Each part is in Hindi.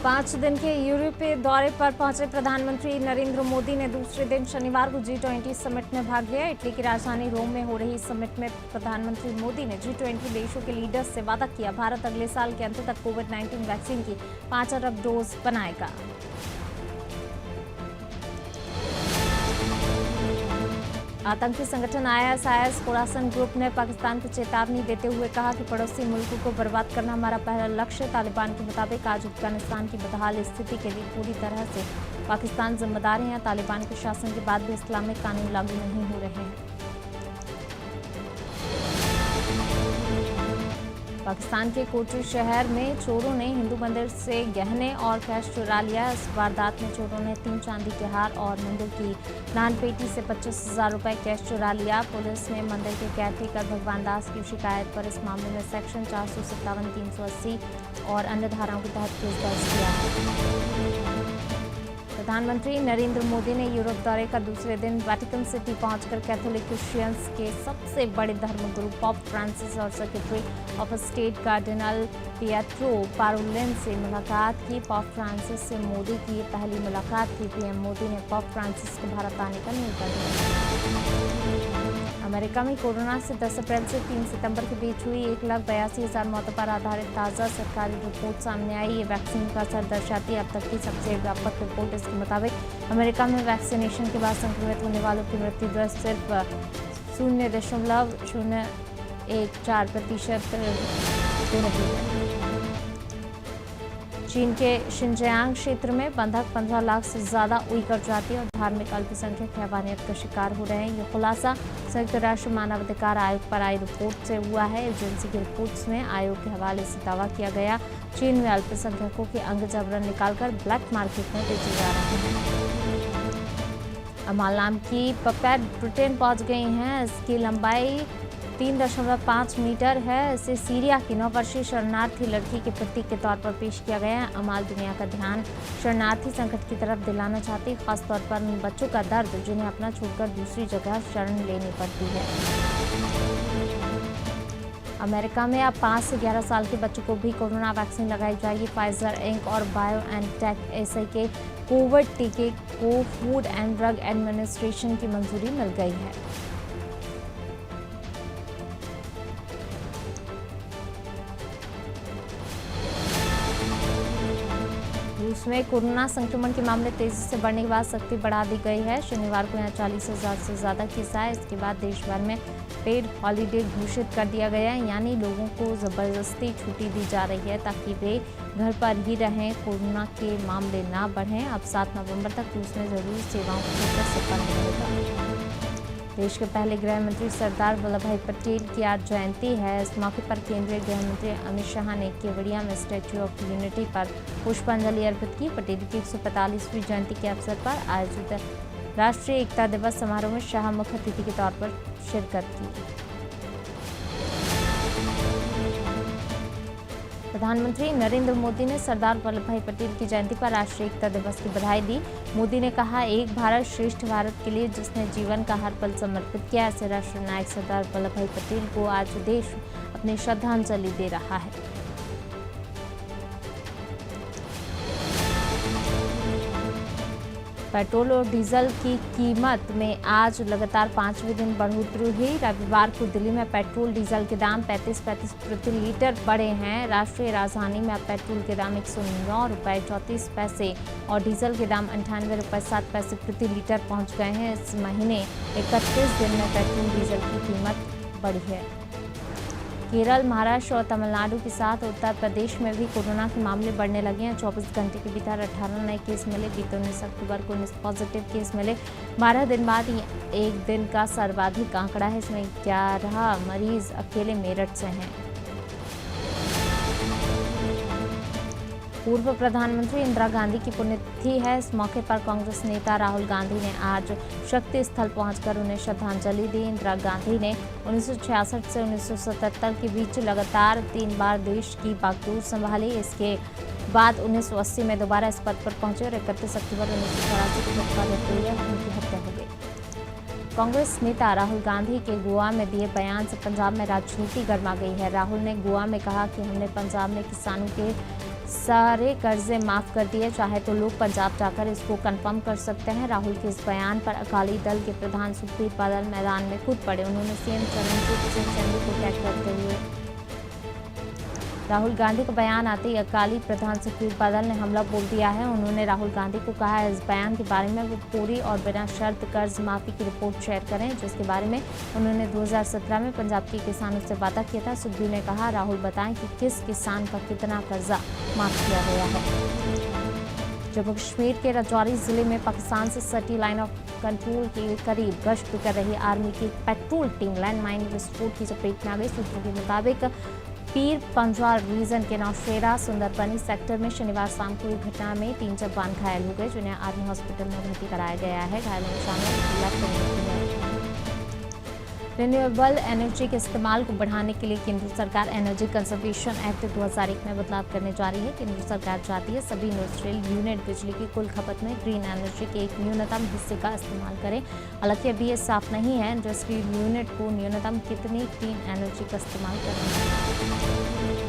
5 दिन के यूरोपीय दौरे पर पहुंचे प्रधानमंत्री नरेंद्र मोदी ने दूसरे दिन शनिवार को G20 समिट में भाग लिया। इटली की राजधानी रोम में हो रही समिट में प्रधानमंत्री मोदी ने G20 देशों के लीडर्स से वादा किया, भारत अगले साल के अंत तक कोविड-19 वैक्सीन की 5 अरब डोज बनाएगा। आतंकी संगठन ISIS खोरासन ग्रुप ने पाकिस्तान को चेतावनी देते हुए कहा कि पड़ोसी मुल्कों को बर्बाद करना हमारा पहला लक्ष्य। तालिबान के मुताबिक आज अफगानिस्तान की बदहाल स्थिति के लिए पूरी तरह से पाकिस्तान जिम्मेदार है। तालिबान के शासन के बाद भी इस्लामिक कानून लागू नहीं हो रहे हैं। पाकिस्तान के कोटरी शहर में चोरों ने हिंदू मंदिर से गहने और कैश चुरा लिया। इस वारदात में चोरों ने 3 चांदी के हार और मंदिर की दान पेटी से 25,000 रुपए कैश चुरा लिया। पुलिस ने मंदिर के केयरटेकर भगवान दास की शिकायत पर इस मामले में सेक्शन 457, 380 और अन्य धाराओं के तहत केस दर्ज किया है। प्रधानमंत्री नरेंद्र मोदी ने यूरोप दौरे का दूसरे दिन वेटिकन सिटी पहुंचकर कैथोलिक क्रिश्चियंस के सबसे बड़े धर्मगुरु पॉप फ्रांसिस और secretary of state cardinal Pietro Parolin से मुलाकात की। पॉप फ्रांसिस से मोदी की ये पहली मुलाकात थी। पीएम मोदी ने पॉप फ्रांसिस को भारत आने का न्योता दिया। अमेरिका में कोरोना से 10 अप्रैल से 3 सितंबर के बीच हुई 1,82,000 मौतों पर आधारित ताज़ा सरकारी रिपोर्ट सामने आई। ये वैक्सीन का असर दर्शाती है अब तक की सबसे व्यापक रिपोर्ट। इसके मुताबिक अमेरिका में वैक्सीनेशन के बाद संक्रमित होने वालों की मृत्यु दर सिर्फ 0.014% हो रही है। चीन के शिनजियांग क्षेत्र में बंधक 15 लाख से ज्यादा उइगर जाति और धार्मिक अल्पसंख्यक हैवानियत का शिकार हो रहे हैं। ये खुलासा संयुक्त राष्ट्र मानवाधिकार आयोग पर आई रिपोर्ट से हुआ है। एजेंसी की रिपोर्ट्स में आयोग के हवाले से दावा किया गया, चीन में अल्पसंख्यकों के अंग जबरन निकालकर ब्लैक मार्केट में बेचे जा रहे हैं। अमाल नाम की पपेट ब्रिटेन पहुंच गई हैं। इसकी लंबाई 3.5 मीटर है। इसे सीरिया की 9 वर्षीय शरणार्थी लड़की के प्रतीक के तौर पर पेश किया गया है। अमाल दुनिया का ध्यान शरणार्थी संकट की तरफ दिलाना चाहती है, खासतौर पर उन बच्चों का दर्द जिन्हें अपना छोड़कर दूसरी जगह शरण लेनी पड़ती है। अमेरिका में अब 5 से 11 साल के बच्चों को भी कोरोना वैक्सीन लगाई जाएगी। फाइजर इंक और बायोएनटेक एसआई के कोविड टीके को फूड एंड ड्रग एडमिनिस्ट्रेशन की मंजूरी मिल गई है। रूस में कोरोना संक्रमण के मामले तेजी से बढ़ने के बाद सख्ती बढ़ा दी गई है। शनिवार को यहाँ 40,000 से ज्यादा केस आए। इसके बाद देश भर में पेड हॉलीडे घोषित कर दिया गया है, यानी लोगों को जबरदस्ती छुट्टी दी जा रही है ताकि वे घर पर ही रहें, कोरोना के मामले ना बढ़ें। अब 7 नवंबर तक रूस में जरूरी सेवाओं को फिर से बंद रहेगा। देश के पहले गृह मंत्री सरदार वल्लभ भाई पटेल की आज जयंती है। इस मौके पर केंद्रीय गृह मंत्री अमित शाह ने केवड़िया में स्टैच्यू ऑफ यूनिटी पर पुष्पांजलि अर्पित की। पटेल की 145वीं जयंती के अवसर पर आयोजित राष्ट्रीय एकता दिवस समारोह में शाह मुख्य अतिथि के तौर पर शिरकत की। प्रधानमंत्री नरेंद्र मोदी ने सरदार वल्लभ भाई पटेल की जयंती पर राष्ट्रीय एकता दिवस की बधाई दी। मोदी ने कहा, एक भारत श्रेष्ठ भारत के लिए जिसने जीवन का हर पल समर्पित किया, ऐसे राष्ट्र नायक सरदार वल्लभ भाई पटेल को आज देश अपनी श्रद्धांजलि दे रहा है। पेट्रोल और डीजल की कीमत में आज लगातार 5वें दिन बढ़ोतरी हुई। रविवार को दिल्ली में पेट्रोल डीजल के दाम 35 प्रति लीटर बढ़े हैं। राष्ट्रीय राजधानी में अब पेट्रोल के दाम 109 रुपये 34 पैसे और डीजल के दाम 98 रुपये 7 पैसे प्रति लीटर पहुंच गए हैं। इस महीने 31 दिन में पेट्रोल डीजल की कीमत बढ़ी है। केरल, महाराष्ट्र और तमिलनाडु के साथ उत्तर प्रदेश में भी कोरोना के मामले बढ़ने लगे हैं। 24 घंटे के भीतर 18 नए केस मिले। बीते 19 अक्टूबर को 19 पॉजिटिव केस मिले। 12 दिन बाद एक दिन का सर्वाधिक आंकड़ा है। इसमें 11 मरीज अकेले मेरठ से हैं। पूर्व प्रधानमंत्री इंदिरा गांधी की पुण्यतिथि है। इस मौके पर कांग्रेस नेता राहुल गांधी ने आज शक्ति स्थल पहुंचकर उन्हें श्रद्धांजलि दी। इंदिरा गांधी ने 1966 से 1977 के बीच लगातार 3 बार देश की बागडोर संभाली। इसके बाद 1980 में दोबारा इस पद पर पहुंचे और 31 अक्टूबर 1984 को पद पर रहते हुए उनकी हत्या हो गई। कांग्रेस नेता राहुल गांधी के गोवा में दिए बयान से पंजाब में राजनीति गर्मा गई है। राहुल ने गोवा में कहा कि हमने पंजाब में किसानों के सारे कर्जे माफ कर दिए, चाहे तो लोग पंजाब जाकर इसको कंफर्म कर सकते हैं। राहुल के इस बयान पर अकाली दल के प्रधान सुखबीर बादल मैदान में कूद पड़े। उन्होंने सीएम चरणजीत सिंह चन्नी को टैग करते हुए राहुल गांधी का बयान आते ही अकाली प्रधान सुखबीर बादल ने हमला बोल दिया है। उन्होंने राहुल गांधी को कहा है इस बयान के बारे में वो पूरी और बिना शर्त कर्ज माफी की रिपोर्ट शेयर करें, जिसके बारे में उन्होंने 2017 में पंजाब के किसानों से वादा किया था। सुखबीर ने कहा राहुल बताएं कि किस किसान का कितना कर्जा माफ किया गया है। जम्मू कश्मीर के राजौरी जिले में पाकिस्तान से सटी लाइन ऑफ कंट्रोल के करीब गश्त कर रही आर्मी की पेट्रोल टीम लैंडमाइन विस्फोट की चपेट में आ गई। सूत्रों के मुताबिक पीर पंजवाल रीजन के नौशेरा सुंदरबनी सेक्टर में शनिवार शाम को हुई घटना में 3 जवान घायल हो गए, जिन्हें आर्मी हॉस्पिटल में भर्ती कराया गया है। घायलों में शामिल रिन्यूएबल एनर्जी के इस्तेमाल को बढ़ाने के लिए केंद्र सरकार एनर्जी कंजर्वेशन एक्ट 2001 में बदलाव करने जा रही है। केंद्र सरकार चाहती है सभी इंडस्ट्रियल यूनिट बिजली की कुल खपत में ग्रीन एनर्जी के एक न्यूनतम हिस्से का इस्तेमाल करें। हालांकि अभी ये साफ नहीं है इंडस्ट्रियल यूनिट को न्यूनतम कितनी क्लीन एनर्जी का इस्तेमाल करना है।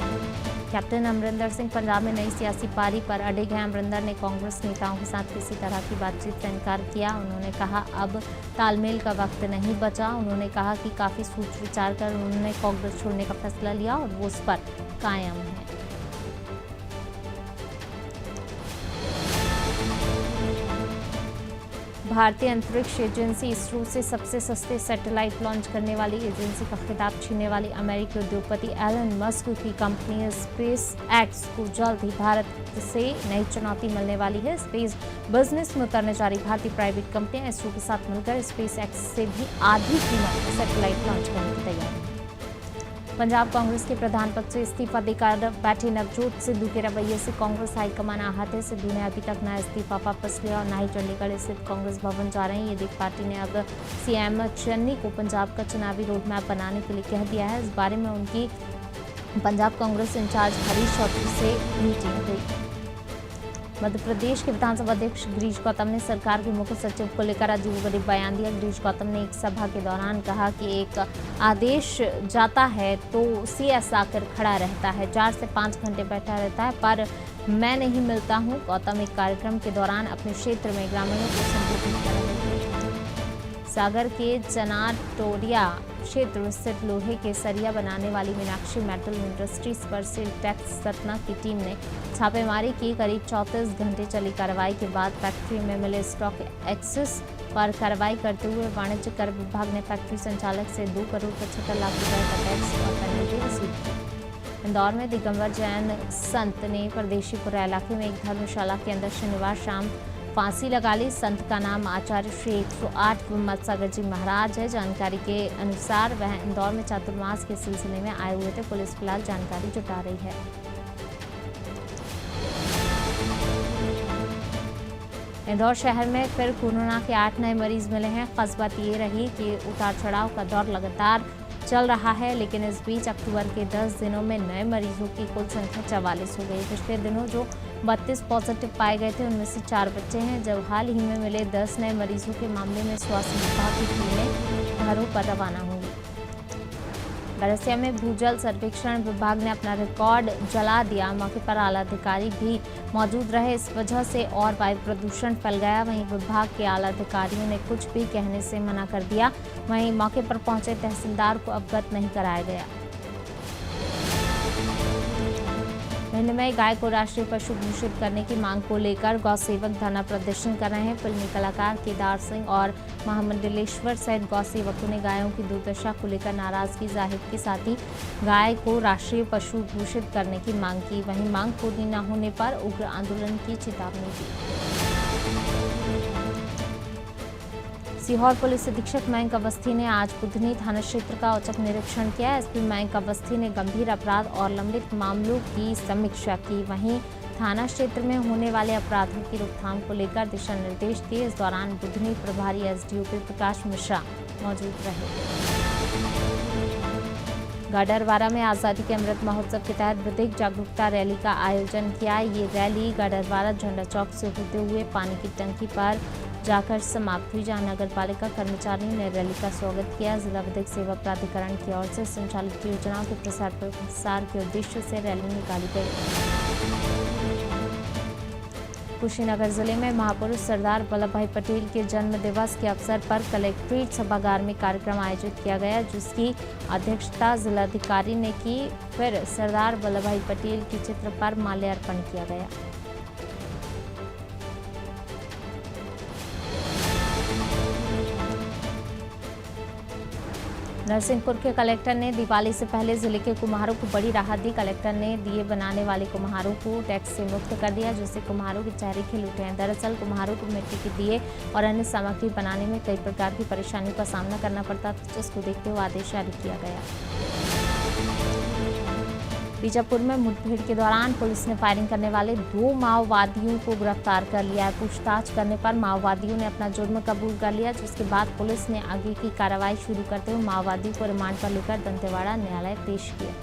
कैप्टन अमरिंदर सिंह पंजाब में नई सियासी पारी पर अड़े हैं। अमरिंदर ने कांग्रेस नेताओं के साथ किसी तरह की बातचीत से इनकार किया। उन्होंने कहा अब तालमेल का वक्त नहीं बचा। उन्होंने कहा कि काफ़ी सोच विचार कर उन्होंने कांग्रेस छोड़ने का फैसला लिया और वो उस पर कायम है। भारतीय अंतरिक्ष एजेंसी इसरो से सबसे सस्ते सैटेलाइट लॉन्च करने वाली एजेंसी का खिताब छीनने वाली अमेरिकी उद्योगपति एलन मस्क की कंपनी स्पेस एक्स को जल्द ही भारत से नई चुनौती मिलने वाली है। स्पेस बिजनेस में उतरने जा रही भारतीय प्राइवेट कंपनियां इसरो के साथ मिलकर स्पेस एक्स से भी आधी कीमत में सैटेलाइट लॉन्च करने की तैयारी है। पंजाब कांग्रेस के प्रधान पद से इस्तीफा देकर बैठे नवजोत सिद्धू के रवैये से कांग्रेस हाईकमान आहत है। सिद्धू ने अभी तक न इस्तीफा वापस लिया और न ही चंडीगढ़ स्थित कांग्रेस भवन जा रहे हैं। ये देख पार्टी ने अब सीएम चन्नी को पंजाब का चुनावी रोड मैप बनाने के लिए कह दिया है। इस बारे में उनकी पंजाब कांग्रेस इंचार्ज हरीश चौधरी से मीटिंग हुई। मध्य प्रदेश के विधानसभा अध्यक्ष गिरीश गौतम ने सरकार के मुख्य सचिव को लेकर अजीबोगरीब बयान दिया। गिरीश गौतम ने एक सभा के दौरान कहा कि एक आदेश जाता है तो सीएस आकर खड़ा रहता है, 4 से 5 घंटे बैठा रहता है, पर मैं नहीं मिलता हूं। गौतम एक कार्यक्रम के दौरान अपने क्षेत्र में ग्रामीणों को संबोधित कर रहे थे। सागर के चनाटोरिया क्षेत्र स्थित लोहे के सरिया बनाने वाली मीनाक्षी मेटल इंडस्ट्रीज पर सेल टैक्स सतना की टीम ने छापेमारी की। करीब 34 घंटे चली कार्रवाई के बाद फैक्ट्री में मिले स्टॉक एक्सेस पर कार्रवाई करते हुए वाणिज्य कर विभाग ने फैक्ट्री संचालक से 2 करोड़ 75 लाख रुपए का टैक्स और पेनल्टी वसूली की। इंदौर में दिगंबर जैन संत ने परदेशीपुरा इलाके में एक धर्मशाला के अंदर शनिवार शाम फांसी लगा ली। संत का नाम आचार्य श्री 108 मत्सागर जी महाराज है। जानकारी के अनुसार वह इंदौर में चातुर्मास के सिलसिले में आए हुए थे। पुलिस फिलहाल जानकारी जुटा रही है। इंदौर शहर में फिर कोरोना के 8 नए मरीज मिले हैं। खास बात ये रही कि उतार चढ़ाव का दौर लगातार चल रहा है, लेकिन इस बीच अक्टूबर के 10 दिनों में नए मरीजों की कुल संख्या 44 हो गई। पिछले दिनों जो 32 पॉजिटिव पाए गए थे उनमें से 4 बच्चे हैं। जब हाल ही में मिले 10 नए मरीजों के मामले में स्वास्थ्य विभाग की टीमें घरों पर रवाना होंगी। बरसिया में भूजल सर्वेक्षण विभाग ने अपना रिकॉर्ड जला दिया। मौके पर आला अधिकारी भी मौजूद रहे, इस वजह से और वायु प्रदूषण फैल गया। वहीं विभाग के आला अधिकारियों ने कुछ भी कहने से मना कर दिया। वहीं मौके पर पहुंचे तहसीलदार को अवगत नहीं कराया गया। भिंड में गाय को राष्ट्रीय पशु घोषित करने की मांग को लेकर गौ सेवक धरना प्रदर्शन कर रहे हैं। फिल्मी कलाकार केदार सिंह और महामंडलेश्वर सहित गौ सेवकों ने गायों की दुर्दशा को लेकर नाराजगी जाहिर के साथ ही गाय को राष्ट्रीय पशु घोषित करने की मांग की। वहीं मांग पूरी न होने पर उग्र आंदोलन की चेतावनी दी। सीहोर पुलिस अधीक्षक मयंक अवस्थी ने आज बुधनी थाना क्षेत्र का औचक निरीक्षण किया। एसपी मयंक अवस्थी ने गंभीर अपराध और लंबित मामलों की समीक्षा की। वहीं थाना क्षेत्र में होने वाले अपराधों की रोकथाम को लेकर दिशा निर्देश दिए। इस दौरान बुधनी प्रभारी एसडीओपी प्रकाश मिश्रा मौजूद रहे। गाडरवारा में आज़ादी के अमृत महोत्सव के तहत विधिक जागरूकता रैली का आयोजन किया। ये रैली गाडरवारा झंडा चौक से होते हुए पानी की टंकी पर जाकर समाप्त हुई, जहां नगर पालिका कर्मचारियों ने रैली का स्वागत किया। जिला विधिक सेवा प्राधिकरण की ओर से संचालित योजनाओं के प्रसार प्रसार के उद्देश्य से रैली निकाली गई। कुशीनगर जिले में महापुरुष सरदार वल्लभ भाई पटेल के जन्म दिवस के अवसर पर कलेक्ट्रेट सभागार में कार्यक्रम आयोजित किया गया, जिसकी अध्यक्षता जिलाधिकारी ने की। फिर सरदार वल्लभ भाई पटेल के चित्र पर माल्यार्पण किया गया। नरसिंहपुर के कलेक्टर ने दिवाली से पहले जिले के कुम्हारों को बड़ी राहत दी। कलेक्टर ने दिए बनाने वाले कुम्हारों को टैक्स से मुक्त कर दिया, जिससे कुम्हारों के चेहरे खिल उठे हैं। दरअसल कुम्हारों को मिट्टी के दिए और अन्य सामग्री बनाने में कई प्रकार की परेशानियों का सामना करना पड़ता था, जिसको देखते हुए आदेश जारी किया गया। बीजापुर में मुठभेड़ के दौरान पुलिस ने फायरिंग करने वाले 2 माओवादियों को गिरफ्तार कर लिया है। पूछताछ करने पर माओवादियों ने अपना जुर्म कबूल कर लिया, जिसके बाद पुलिस ने आगे की कार्रवाई शुरू करते हुए माओवादियों को रिमांड पर लेकर दंतेवाड़ा न्यायालय पेश किया।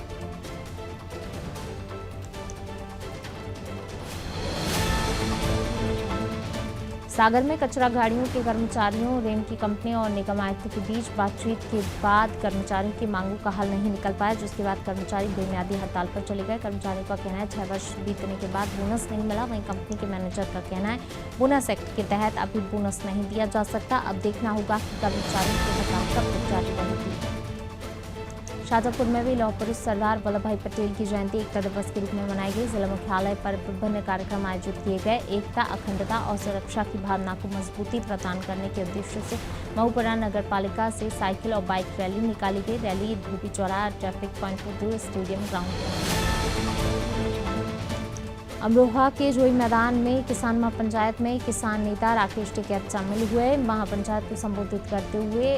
सागर में कचरा गाड़ियों के कर्मचारियों, रेल की कंपनी और निगम आयुक्त के बीच बातचीत के बाद कर्मचारियों की मांगों का हल नहीं निकल पाया, जिसके बाद कर्मचारी बेमियादी हड़ताल पर चले गए। कर्मचारियों का कहना है 6 वर्ष बीतने के बाद बोनस नहीं मिला। वहीं कंपनी के मैनेजर का कहना है बोनस एक्ट के तहत अभी बोनस नहीं दिया जा सकता। अब देखना होगा कि कर्मचारियों की हड़ताल कब तक जारी रहेगी। शाजापुर में भी लौह पुरुष सरदार वल्लभ भाई पटेल की जयंती एकता दिवस के रूप में मनाई गई। जिला मुख्यालय पर विभिन्न कार्यक्रम आयोजित किए गए। एकता, अखंडता और सुरक्षा की भावना को मजबूती प्रदान करने के उद्देश्य से महुपुरा नगर पालिका से साइकिल और बाइक रैली निकाली गई। रैली धोबी चौराहा ट्रैफिक पॉइंट को दूर स्टेडियम ग्राउंड अमरोहा के जोई मैदान में किसान महापंचायत में किसान नेता राकेश टिकैत शामिल हुए। महापंचायत को संबोधित करते हुए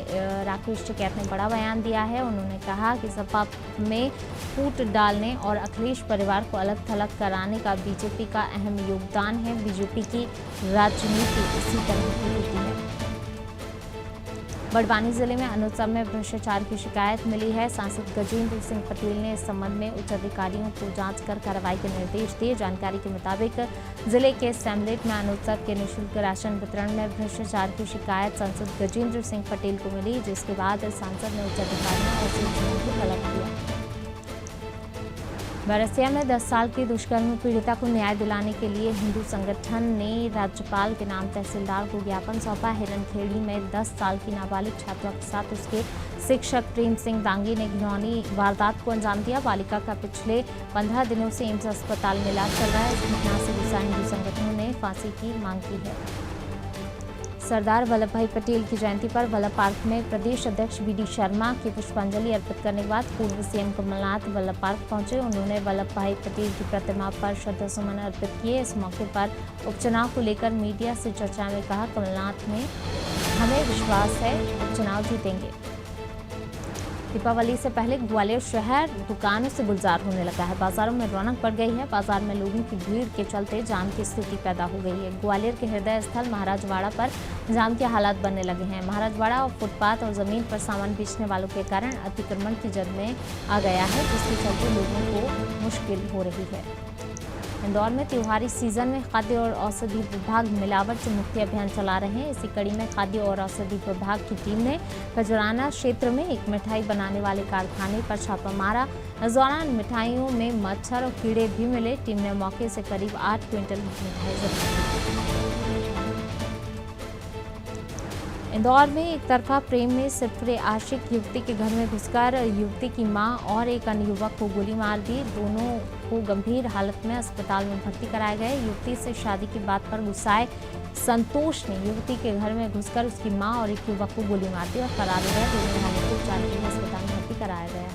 राकेश टिकैत ने बड़ा बयान दिया है। उन्होंने कहा कि सपा में फूट डालने और अखिलेश परिवार को अलग थलग कराने का बीजेपी का अहम योगदान है। बीजेपी की राजनीति इसी तरह की होती है। बड़वानी जिले में अनुत्सव में भ्रष्टाचार की शिकायत मिली है। सांसद गजेंद्र सिंह पटेल ने इस संबंध में उच्च अधिकारियों को जांच कर कार्रवाई के निर्देश दिए। जानकारी के मुताबिक जिले के सैमलेट में अनुत्सव के निःशुल्क राशन वितरण में भ्रष्टाचार की शिकायत सांसद गजेंद्र सिंह पटेल को मिली, जिसके बाद सांसद ने उच्च अधिकारियों और सीएम को तलब किया। बरसिया में 10 साल की दुष्कर्म पीड़िता को न्याय दिलाने के लिए हिंदू संगठन ने राज्यपाल के नाम तहसीलदार को ज्ञापन सौंपा। हिरनखेड़ी में 10 साल की नाबालिग छात्रा के साथ उसके शिक्षक प्रेम सिंह दांगी ने घिनौनी वारदात को अंजाम दिया। बालिका का पिछले 15 दिनों से एम्स अस्पताल में इलाज चल रहा है। इस घटना से गुस्सा हिंदू संगठनों ने फांसी की मांग की है। सरदार वल्लभ भाई पटेल की जयंती पर वल्लभ पार्क में प्रदेश अध्यक्ष BD शर्मा की पुष्पांजलि अर्पित करने के बाद पूर्व सीएम कमलनाथ वल्लभ पार्क पहुंचे। उन्होंने वल्लभ भाई पटेल की प्रतिमा पर श्रद्धासुमन अर्पित किए। इस मौके पर उपचुनाव को लेकर मीडिया से चर्चा में कहा, कमलनाथ ने हमें विश्वास है उपचुनाव जीतेंगे। दीपावली से पहले ग्वालियर शहर दुकानों से गुलजार होने लगा है। बाजारों में रौनक बढ़ गई है। बाजार में लोगों की भीड़ के चलते जाम की स्थिति पैदा हो गई है। ग्वालियर के हृदय स्थल महाराजवाड़ा पर जाम के हालात बनने लगे हैं। महाराजवाड़ा और फुटपाथ और जमीन पर सामान बेचने वालों के कारण अतिक्रमण की जद में आ गया है, जिसके चलते लोगों को मुश्किल हो रही है। इंदौर में त्योहारी सीजन में खाद्य और औषधि विभाग मिलावट से मुक्ति अभियान चला रहे हैं। इसी कड़ी में खाद्य और औषधि विभाग की टीम ने खजराना क्षेत्र में एक मिठाई बनाने वाले कारखाने पर छापा मारा। इस दौरान मिठाइयों में मच्छर और कीड़े भी मिले। टीम ने मौके से करीब 8 क्विंटल मिठाई जब्त की। इंदौर में एक तरफा प्रेम में सिरफिरे आशिक युवती के घर में घुसकर युवती की मां और एक अन्य युवक को गोली मार दी। दोनों को गंभीर हालत में अस्पताल में भर्ती कराया गया। युवती से शादी की बात पर गुस्साए संतोष ने युवती के घर में घुसकर उसकी मां और एक युवक को गोली मार दी और फरार हो गया। दोनों घायलों को उपचार के लिए अस्पताल में भर्ती कराया गया है।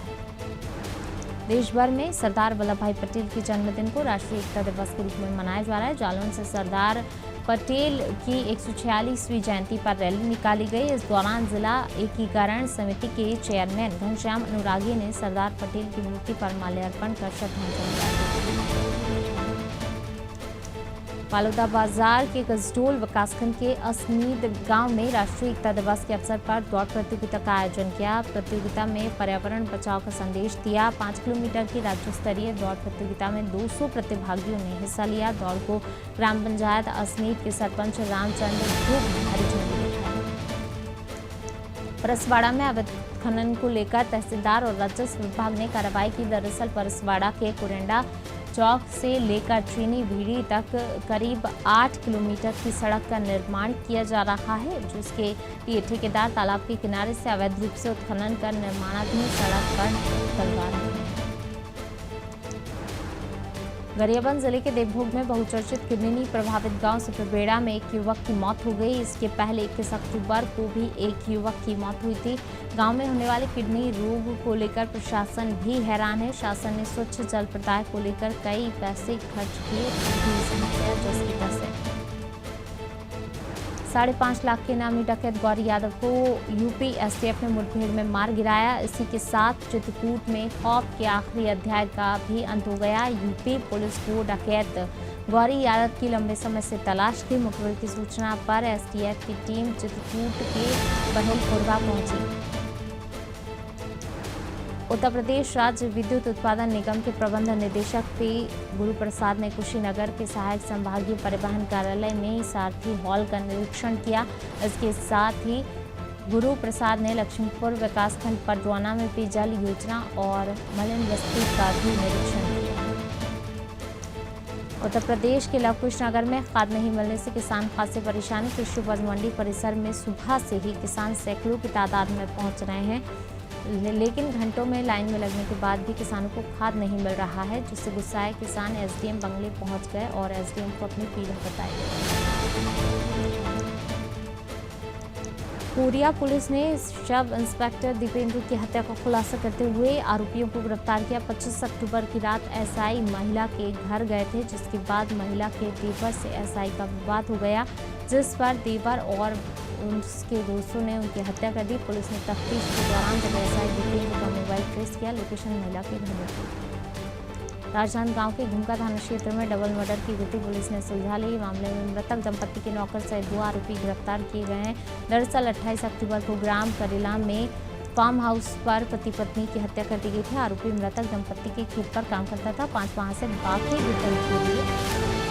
देश भर में सरदार वल्लभ भाई पटेल के जन्मदिन को राष्ट्रीय एकता दिवस के रूप में मनाया जा रहा है। जालौन से सरदार पटेल की 146वीं जयंती पर रैली निकाली गई। इस दौरान जिला एकीकरण समिति के चेयरमैन घनश्याम अनुरागी ने सरदार पटेल की मूर्ति पर माल्यार्पण कर श्रद्धांजलि अर्पित की। फालुदा बाजार के गजडोल विकासखंड के असनीद गांव में राष्ट्रीय एकता दिवस के अवसर पर दौड़ प्रतियोगिता का आयोजन किया। प्रतियोगिता में पर्यावरण बचाव का संदेश दिया। 5 किलोमीटर की राज्य स्तरीय दौड़ प्रतियोगिता में 200 प्रतिभागियों ने हिस्सा लिया। दौड़ को ग्राम पंचायत असनीद के सरपंच रामचंद्र धूप ने हरी झंडी दिखाई। परसवाड़ा में अवैध खनन को लेकर तहसीलदार और राजस्व विभाग ने कार्रवाई की। दरअसल परसवाड़ा के कुरेंडा चौक से लेकर चीनी भीड़ी तक करीब 8 किलोमीटर की सड़क का निर्माण किया जा रहा है, जिसके लिए ठेकेदार तालाब के किनारे से अवैध रूप से उत्खनन कर निर्माणाधीन सड़क पर करवा रहे हैं। गरियाबंद जिले के देवभोग में बहुचर्चित किडनी प्रभावित गांव सुपरबेड़ा में एक युवक की मौत हो गई। इसके पहले 21 अक्टूबर को भी एक युवक की मौत हुई थी। गांव में होने वाले किडनी रोग को लेकर प्रशासन भी हैरान है। शासन ने स्वच्छ जल प्रदाय को लेकर कई पैसे खर्च किए, समस्या जस की तस है। 5.5 लाख के नामी डकैत गौरी यादव को यूपी एसटीएफ ने मुठभेड़ में मार गिराया। इसी के साथ चित्रकूट में खौफ के आखिरी अध्याय का भी अंत हो गया। यूपी पुलिस को डकैत गौरी यादव की लंबे समय से तलाश थी। मुखबिर की सूचना पर एसटीएफ की टीम चित्रकूट के बहेलपुरवा पहुंची। उत्तर प्रदेश राज्य विद्युत उत्पादन निगम के प्रबंध निदेशक पी गुरु प्रसाद ने कुशीनगर के सहायक संभागीय परिवहन कार्यालय में सारथी हॉल का निरीक्षण किया। इसके साथ ही गुरु प्रसाद ने लक्ष्मीपुर विकासखंड परडवाना में पेयजल योजना और मलिन बस्ती का भी निरीक्षण किया। उत्तर प्रदेश के लवकुश नगर में खाद नहीं मिलने से किसान खासे परेशान। कृषि उपज मंडी परिसर में सुबह से ही किसान सैकड़ों की तादाद में पहुंच रहे हैं, लेकिन घंटों में लाइन में लगने के बाद भी किसानों को खाद नहीं मिल रहा है, जिससे गुस्साए किसान एसडीएम बंगले पहुंच गए और एसडीएम को अपनी पीड़ा बताई। कोरिया पुलिस ने सब इंस्पेक्टर दीपेंद्र की हत्या का खुलासा करते हुए आरोपियों को गिरफ्तार किया। 25 अक्टूबर की रात एसआई महिला के घर गए थे, जिसके बाद महिला के देवर से एसआई का विवाद हो गया, जिस पर देवर और उसके दोस्तों ने उनकी हत्या कर दी। पुलिस ने तफ्तीश के दौरान जब एसआई दीपेंद्र का मोबाइल ट्रेस किया, लोकेशन महिला के घर में थी। राजनांदगांव के घुमका थाना क्षेत्र में डबल मर्डर की गुत्थी पुलिस ने सुलझा ली। मामले में मृतक दंपति के नौकर सहित 2 आरोपी गिरफ्तार किए गए हैं। दरअसल 28 अक्टूबर को ग्राम करेला में फार्म हाउस पर पति पत्नी की हत्या कर दी गई थी। आरोपी मृतक दंपति के खेत पर काम करता था। 5 माह से बाकी रिटर्न के लिए